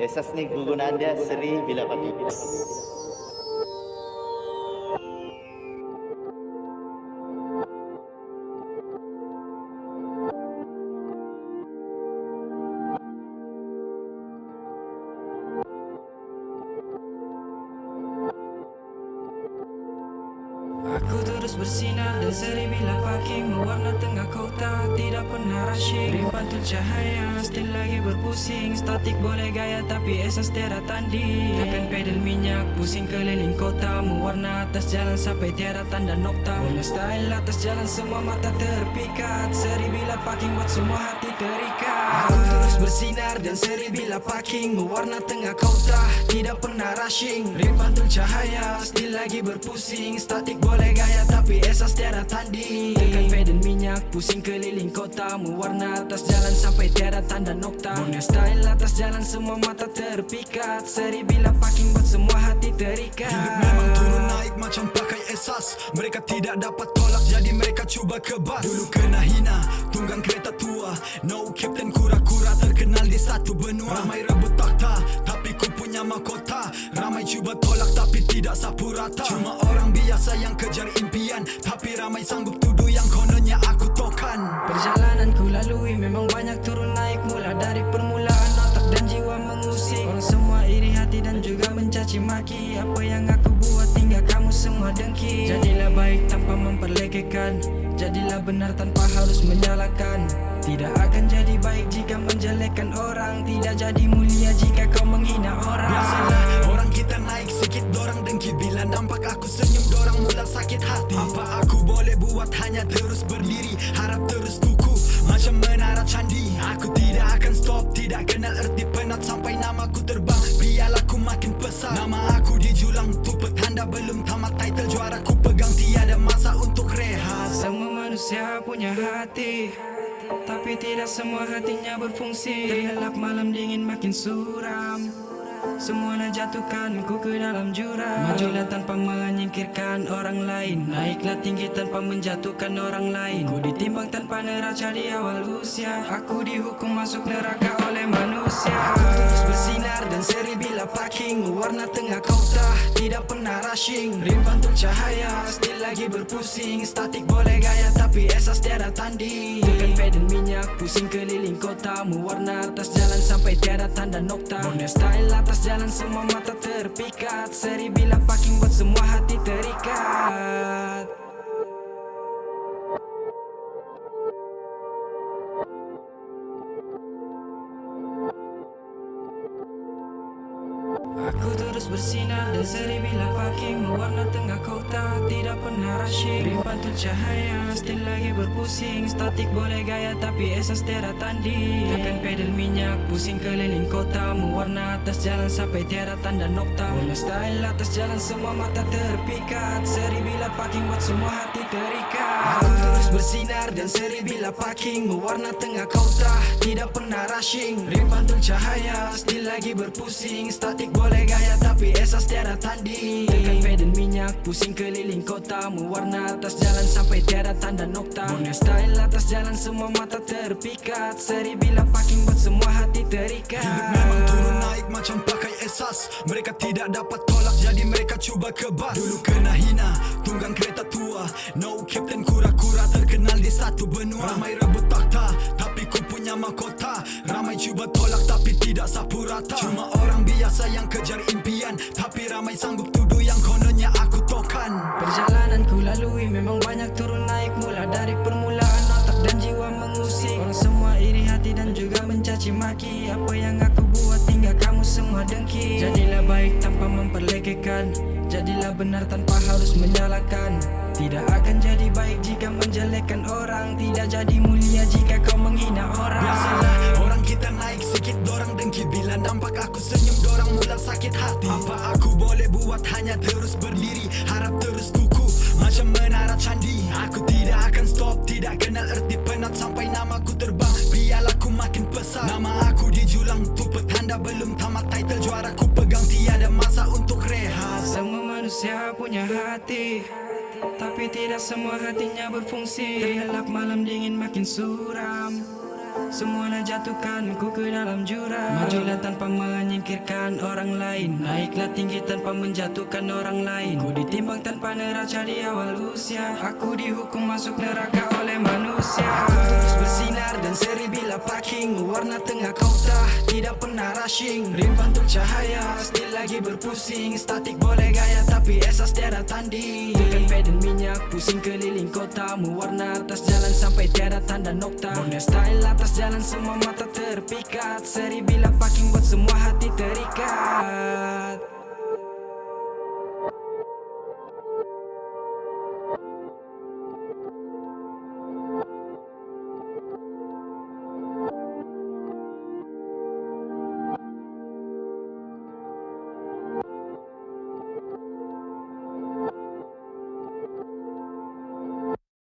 Esas ni gugunaan dia seri bila pagi. Aku terus bersinar dan seri bila pagi mewarna tengah kota, tidak pernah rushing. Rim pantul cahaya, still lagi berpusing. Statik boleh gaya tapi esas tiada tanding. Tekan pedal minyak, pusing keliling kota, mewarna atas jalan sampai tiada tanda nokta. Punya style atas jalan semua mata terpikat. Seri bila parking buat semua hati terikat. Aku terus bersinar dan seri bila parking mewarna tengah kota, tidak pernah rushing. Rim pantul cahaya, still lagi berpusing. Statik boleh gaya tapi esas tiada tanding. Tekan pedal minyak, pusing keliling kota, mewarna atas jalan sampai tiada tanda nokta. Punya style atas jalan semua mata terpikat. Seri bila parking buat semua hati terikat. Hidup memang turun naik macam pakai esas. Mereka tidak dapat tolak jadi mereka cuba kebas. Dulu kena hina, tunggang kereta tua. No captain kura-kura terkenal di satu benua. Ramai rebut takhta tapi ku punya mahkota. Ramai cuba tolak tapi tidak sapu rata. Cuma orang biasa yang kejar impian, tapi ramai sanggup tuduh yang kononnya aku tokan. Perjalanan ku lalui memang banyak turun naik. Mula dari permulaan otak dan jiwa mengusik. Orang semua iri hati dan juga mencaci maki. Apa yang aku buat hingga kamu semua dengki. Jadilah baik tanpa memperlekehkan, jadilah benar tanpa harus menyalahkan. Tidak akan jadi baik jika menjelekkan orang, tidak jadi mulia jika kau menghina orang. Biasalah orang kita naik sikit dorang dengki. Bila nampak aku senyum dorang mula sakit hati. Apa aku boleh buat hanya terus berdiri, harap terus kukuh macam menara candi. Aku tidak akan stop, tidak kenal erti penat sampai namaku terbang. Biarlah ku makin pesat, nama aku dijulang tu petanda belum tamat. Title juara ku pegang, tiada masa untuk rehat. Semua manusia punya hati, tapi tidak semua hatinya berfungsi. Terlelap malam dingin makin suram, semua nak jatuhkan ku ke dalam jurang. Majulah tanpa menyingkirkan orang lain, naiklah tinggi tanpa menjatuhkan orang lain. Ku ditimbang tanpa neraca di awal usia, aku dihukum masuk neraka oleh manusia. Aku terus bersinar dan seri bila parking mewarna tengah kota, tidak pernah rushing. Rim pantul cahaya, still lagi berpusing. Statik boleh gaya tapi esas tiada tanding. Tekan pedal minyak, pusing keliling kota, mewarna atas jalan sampai tiada tanda nokta. Punya style atas jalan semua mata terpikat. Seri bila parking buat semua hati terikat. Aku terus bersinar dan seri bila parking mewarna tengah kota, tidak pernah rushing. Rim pantul cahaya, still lagi berpusing. Statik boleh gaya tapi esas tiada tanding. Tekan pedal minyak, pusing keliling kota, mewarna atas jalan sampai tiada tanda nokta. Punya style atas jalan semua mata terpikat. Seri bila parking buat semua hati terikat. Aku terus bersinar dan seri bila parking mewarna tengah kota, tidak pernah rushing. Rim pantul cahaya, still lagi berpusing. Statik boleh gaya tapi esas tiada tanding. Tekan pedal minyak, pusing keliling kota, mewarna atas jalan sampai tiada tanda nokta. Punya style atas jalan semua mata terpikat. Seri bila parking buat semua hati terikat. Hidup memang turun naik macam pakai esas. Mereka tidak dapat tolak jadi mereka cuba kebas. Dulu kena hina, tunggang kereta tua. No captain kura-kura terkenal di satu benua. Ramai rebut takhta tapi ku punya mahkota. Ramai cuba tolak tapi tidak sapu rata. Cuma orang biasa yang kejar impian, tapi ramai sanggup tuduh yang kononnya aku tokan. Perjalanan ku lalui memang banyak turun naik. Mula dari permulaan otak dan jiwa mengusik. Orang semua iri hati dan juga mencaci maki. Apa yang aku buat hingga kamu semua dengki. Jadilah baik tanpa memperlekehkan, jadilah benar tanpa harus menyalahkan. Tidak akan jadi baik jika menjelekkan orang, tidak jadi mulia jika kau menghina orang. Biasalah orang kita naik sikit dorang dengki. Bila nampak aku senyum dorang mula sakit hati. Apa aku boleh buat hanya terus berdiri, harap terus kukuh macam menara candi. Aku tidak akan stop, tidak kenal erti penat sampai namaku terbang. Biarlah ku makin pesat, nama aku dijulang tu petanda belum tamat. Title juara ku pegang, tiada masa untuk rehat. Semua manusia punya hati, tapi tidak semua hatinya berfungsi. Terlelap malam dingin makin suram, Semua nak jatuhkan ku ke dalam jurang. Majulah tanpa menyingkirkan orang lain, naiklah tinggi tanpa menjatuhkan orang lain. Ku ditimbang tanpa neraca di awal usia. Aku dihukum masuk neraka oleh manusia. Aku terus bersinar dan seri bila parking. Warna tengah kota, tidak pernah rushing. Rim pantul cahaya, still lagi berpusing. Statik boleh gaya tapi esas tiada tanding. Tekan pedal minyak, pusing keliling kota. Mewarna atas jalan sampai tiada tanda nokta. Borneo style atas jalan semua mata terpikat. Seri bila parking buat semua hati terikat.